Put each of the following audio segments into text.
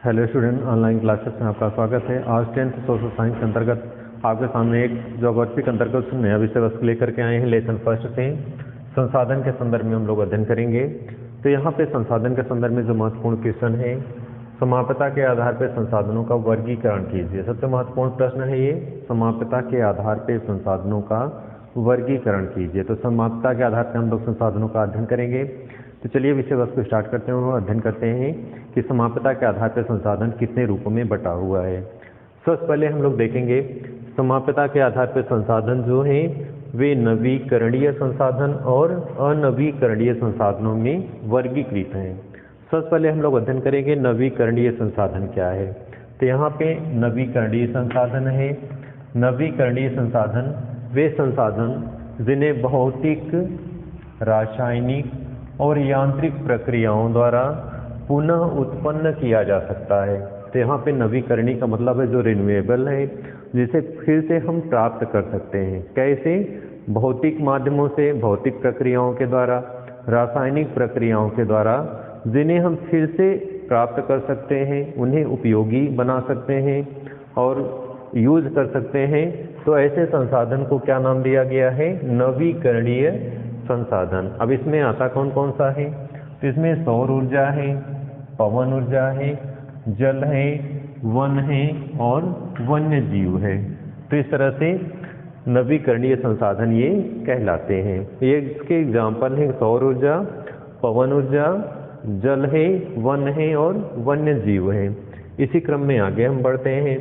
Hello student, online classes में आपका स्वागत है। आज 10th सोशल साइंस के अंतर्गत आपके सामने एक ज्योग्राफी के अंतर्गत नया विषय वस्तु लेकर के आए हैं। लेसन फर्स्ट से संसाधन के संदर्भ में हम लोग अध्ययन करेंगे। तो यहाँ पे संसाधन के संदर्भ में जो महत्वपूर्ण क्वेश्चन है, समाप्यता के आधार पर संसाधनों का वर्गीकरण कीजिए। सबसे महत्वपूर्ण प्रश्न है ये, समाप्यता के आधार पर संसाधनों का वर्गीकरण कीजिए। तो समाप्यता के आधार पर हम लोग संसाधनों का अध्ययन करेंगे। तो चलिए विषय वस्तु स्टार्ट करते हैं और अध्ययन करते हैं कि समाप्यता के आधार पर संसाधन कितने रूपों में बटा हुआ है। सबसे पहले हम लोग देखेंगे समाप्यता के आधार पर संसाधन जो हैं वे नवीकरणीय संसाधन और अनवीकरणीय संसाधनों में वर्गीकृत हैं। सबसे पहले हम लोग अध्ययन करेंगे नवीकरणीय संसाधन क्या है। तो यहाँ पे नवीकरणीय संसाधन है। नवीकरणीय संसाधन वे संसाधन जिन्हें भौतिक, रासायनिक और यांत्रिक प्रक्रियाओं द्वारा पुनः उत्पन्न किया जा सकता है। तो यहाँ पे नवीकरणीय का मतलब है जो रिन्यूएबल है, जिसे फिर से हम प्राप्त कर सकते हैं। कैसे? भौतिक माध्यमों से, भौतिक प्रक्रियाओं के द्वारा, रासायनिक प्रक्रियाओं के द्वारा, जिन्हें हम फिर से प्राप्त कर सकते हैं, उन्हें उपयोगी बना सकते हैं और यूज कर सकते हैं। तो ऐसे संसाधन को क्या नाम दिया गया है? नवीकरणीय संसाधन। अब इसमें आता कौन कौन सा है? तो इसमें सौर ऊर्जा है, पवन ऊर्जा है, जल है, वन है और वन्य जीव है। तो इस तरह से नवीकरणीय संसाधन ये कहलाते हैं। ये इसके एग्जाम्पल हैं सौर ऊर्जा, पवन ऊर्जा, जल है, वन है और वन्य जीव है। इसी क्रम में आगे हम बढ़ते हैं।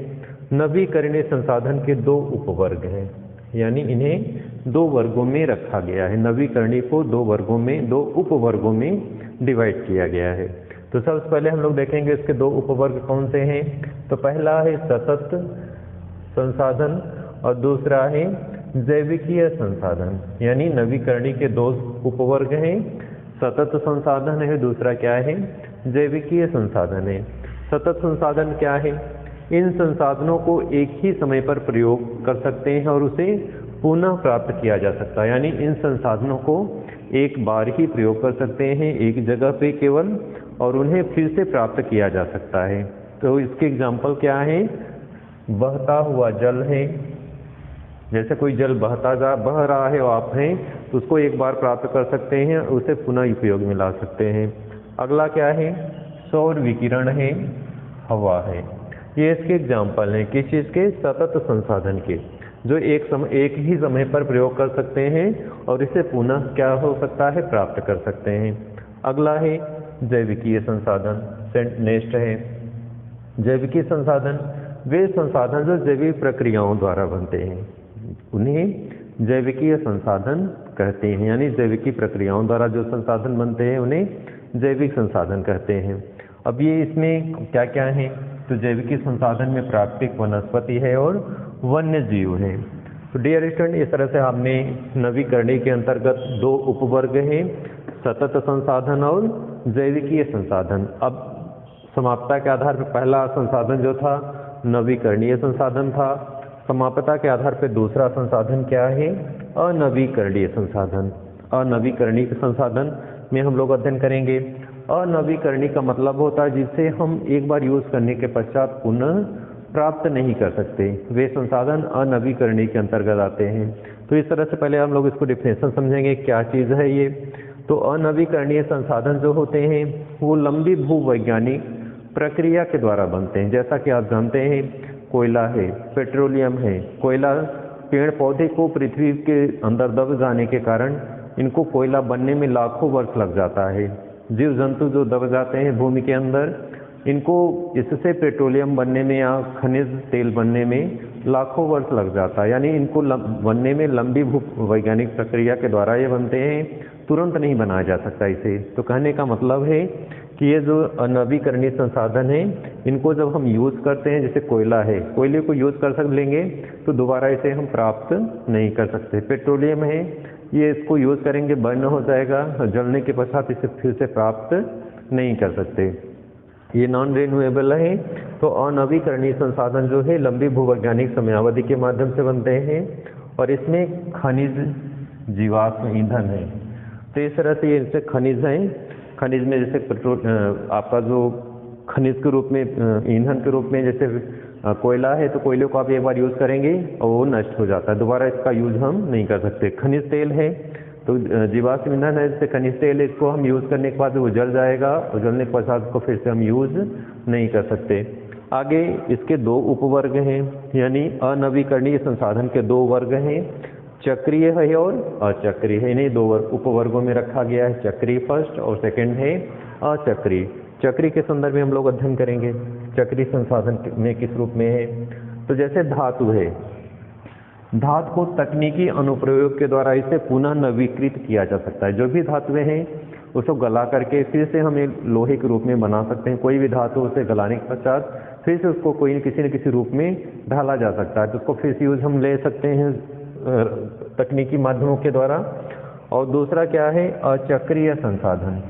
नवीकरणीय संसाधन के दो उपवर्ग हैं, यानी इन्हें दो वर्गों में रखा गया है। नवीकरणीय को दो वर्गों में, दो उपवर्गों में डिवाइड किया गया है। तो सबसे पहले हम लोग देखेंगे इसके दो उपवर्ग कौन से हैं। तो पहला है सतत संसाधन और दूसरा है जैविकीय संसाधन। यानी नवीकरणीय के दो उपवर्ग हैं, सतत संसाधन है, दूसरा क्या है? जैविकीय संसाधन है। सतत संसाधन क्या है? इन संसाधनों को एक ही समय पर प्रयोग कर सकते हैं और उसे पुनः प्राप्त किया जा सकता है। यानी इन संसाधनों को एक बार ही प्रयोग कर सकते हैं, एक जगह पे केवल, और उन्हें फिर से प्राप्त किया जा सकता है। तो इसके एग्जाम्पल क्या है? बहता हुआ जल है। जैसे कोई जल बह रहा है, आप हैं तो उसको एक बार प्राप्त कर सकते हैं, उसे पुनः उपयोग में ला सकते हैं। अगला क्या है? सौर विकिरण है, हवा है। ये इसके एग्जाम्पल हैं किस चीज़ के? सतत संसाधन के, जो एक ही समय पर प्रयोग कर सकते हैं और इसे पुनः क्या हो सकता है? प्राप्त कर सकते हैं। अगला है जैविकीय संसाधन। नेक्स्ट है जैविकीय संसाधन। वे संसाधन जो जैविक प्रक्रियाओं द्वारा बनते हैं उन्हें जैविकीय संसाधन कहते हैं। यानी जैविकी प्रक्रियाओं द्वारा जो संसाधन बनते हैं उन्हें जैविक संसाधन कहते हैं। अब ये इसमें क्या क्या है? तो जैविकी संसाधन में प्राकृतिक वनस्पति है और वन्य जीव है। तो डियर स्टूडेंट, इस तरह से हमने नवीकरणीय के अंतर्गत दो उपवर्ग हैं, सतत संसाधन और जैविकीय संसाधन। अब समाप्यता के आधार पर पहला संसाधन जो था नवीकरणीय संसाधन था। समाप्यता के आधार पर दूसरा संसाधन क्या है? अनवीकरणीय संसाधन। अनवीकरणीय संसाधन में हम लोग अध्ययन करेंगे। अनवीकरणीय का मतलब होता है जिसे हम एक बार यूज करने के पश्चात पुनः प्राप्त नहीं कर सकते। वे संसाधन अनवीकरणीय के अंतर्गत आते हैं। तो इस तरह से पहले हम लोग इसको डिफिनेशन समझेंगे, क्या चीज़ है ये। तो अनवीकरणीय संसाधन जो होते हैं वो लंबी भूवैज्ञानिक प्रक्रिया के द्वारा बनते हैं। जैसा कि आप जानते हैं, कोयला है, पेट्रोलियम है। कोयला, पेड़ पौधे को पृथ्वी के अंदर दब जाने के कारण इनको कोयला बनने में लाखों वर्ष लग जाता है। जीव जंतु जो दब जाते हैं भूमि के अंदर, इनको इससे पेट्रोलियम बनने में या खनिज तेल बनने में लाखों वर्ष लग जाता है। यानी इनको बनने में लंबी वैज्ञानिक प्रक्रिया के द्वारा ये बनते हैं, तुरंत नहीं बनाया जा सकता इसे। तो कहने का मतलब है कि ये जो अनवीकरणीय संसाधन है, इनको जब हम यूज़ करते हैं, जैसे कोयला है, कोयले को यूज़ कर लेंगे तो दोबारा इसे हम प्राप्त नहीं कर सकते। पेट्रोलियम है, ये इसको यूज़ करेंगे, बर्न हो जाएगा, जलने के पश्चात इसे फिर से प्राप्त नहीं कर सकते। ये नॉन रिन्यूएबल है। तो अनवीकरणीय संसाधन जो है लंबी भूवैज्ञानिक समयावधि के माध्यम से बनते हैं और इसमें खनिज, जीवाश्म ईंधन है। तो इस तरह से ये खनिज हैं। खनिज में जैसे पेट्रोल, आपका जो खनिज के रूप में, ईंधन के रूप में, जैसे कोयला है तो कोयले को आप एक बार यूज़ करेंगे और वो नष्ट हो जाता है, दोबारा इसका यूज़ हम नहीं कर सकते। खनिज तेल है तो जीवाश्म ईंधन है, जैसे खनिज तेल, इसको हम यूज़ करने के बाद वो जल जाएगा और जलने के पश्चात उसको फिर से हम यूज़ नहीं कर सकते। आगे इसके दो उपवर्ग हैं, यानी अनवीकरणीय संसाधन के दो वर्ग हैं, चक्रीय है और अचक्रीय है। इन्हें दो उपवर्गों में रखा गया है, चक्रीय फर्स्ट और सेकंड है अचक्रीय। चक्रीय के संदर्भ में हम लोग अध्ययन करेंगे चक्रीय संसाधन में किस रूप में है। तो जैसे धातु है, धातु को तकनीकी अनुप्रयोग के द्वारा इसे पुनः नवीकृत किया जा सकता है। जो भी धातुएं हैं उसको गला करके फिर से हम एक लोहे के रूप में बना सकते हैं। कोई भी धातु उसे गलाने के पश्चात फिर से उसको कोई किसी न किसी रूप में ढाला जा सकता है, तो उसको फिर से यूज हम ले सकते हैं तकनीकी माध्यमों के द्वारा। और दूसरा क्या है, अचक्रीय संसाधन।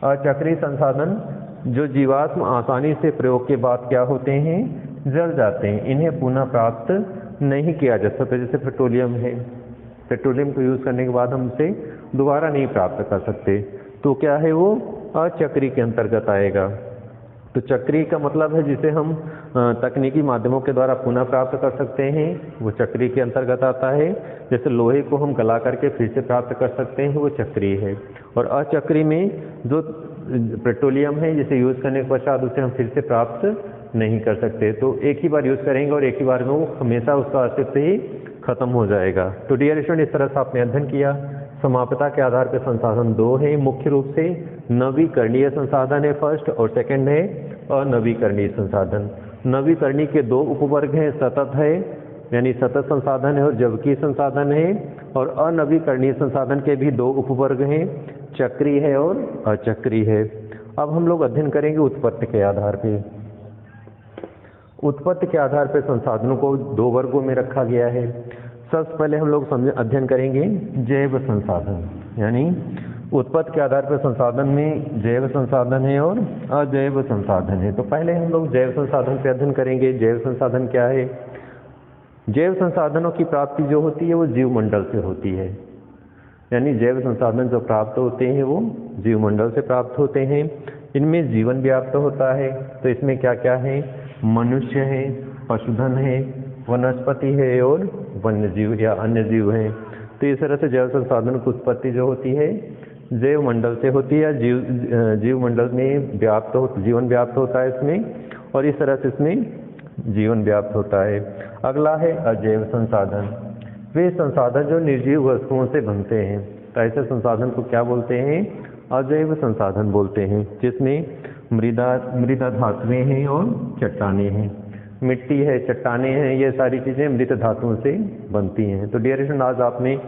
अचक्रीय संसाधन जो जीवाश्म आसानी से प्रयोग के बाद क्या होते हैं, जल जाते हैं, इन्हें पुनः प्राप्त नहीं किया जा सकता। जैसे पेट्रोलियम है, पेट्रोलियम को यूज करने के बाद हम उसे दोबारा नहीं प्राप्त कर सकते, तो क्या है वो अचक्रीय के अंतर्गत आएगा। तो चक्रीय का मतलब है जिसे हम तकनीकी माध्यमों के द्वारा पुनः प्राप्त कर सकते हैं, वो चक्रीय के अंतर्गत आता है। जैसे लोहे को हम गला करके फिर से प्राप्त कर सकते हैं, वो चक्रीय है। और अचक्रीय में जो पेट्रोलियम है, जिसे यूज करने के पश्चात उसे हम फिर से प्राप्त नहीं कर सकते, तो एक ही बार यूज करेंगे और एक ही बार में वो हमेशा उसका अस्तित्व ही खत्म हो जाएगा। तो डियर स्टूडेंट, इस तरह से आपने अध्ययन किया। समाप्यता के आधार पर संसाधन दो है, मुख्य रूप से नवीकरणीय संसाधन है फर्स्ट, और सेकंड है अनवीकरणीय संसाधन। नवीकरणीय के दो उपवर्ग हैं, सतत है यानी सतत संसाधन है और जबकि संसाधन है, और अनवीकरणीय संसाधन के भी दो उपवर्ग हैं, चक्रीय है और अचक्रीय है। अब हम लोग अध्ययन करेंगे उत्पत्ति के आधार पे। उत्पत्ति के आधार पर संसाधनों को दो वर्गों में रखा गया है। सबसे पहले हम लोग अध्ययन करेंगे जैव संसाधन, यानी उत्पत्ति के आधार पर संसाधन में जैव संसाधन है और अजैव संसाधन है। तो पहले हम लोग जैव संसाधन पे अध्ययन करेंगे। जैव संसाधन क्या है? जैव संसाधनों की प्राप्ति जो होती है वो जीवमंडल से होती है, यानी जैव संसाधन जो प्राप्त होते हैं वो जीवमंडल से प्राप्त होते हैं। इनमें जीवन व्याप्त होता है, तो इसमें क्या क्या है, मनुष्य है, पशुधन है, वनस्पति है और वन्य जीव या अन्य जीव हैं। तो इस तरह से जैव संसाधन की उत्पत्ति जो होती है जैव मंडल से होती है, जीव मंडल में जीवन व्याप्त होता है इसमें, और इस तरह से इसमें जीवन व्याप्त होता है। अगला है अजैव संसाधन। वे संसाधन जो निर्जीव वस्तुओं से बनते हैं, तो ऐसे संसाधन को क्या बोलते हैं, अजैव संसाधन बोलते हैं, जिसमें मृदा धातुएं हैं और चट्टानें हैं। मिट्टी है, चट्टानें हैं, ये सारी चीजें मृत धातुओं से बनती हैं। तो डियर स्टूडेंट, आज आपने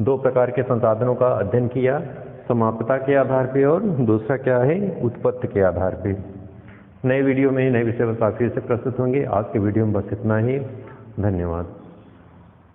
दो प्रकार के संसाधनों का अध्ययन किया, समाप्यता के आधार पे और दूसरा क्या है, उत्पत्ति के आधार पे। नए वीडियो में नए विषय पर फिर से प्रस्तुत होंगे। आज के वीडियो में बस इतना ही। धन्यवाद।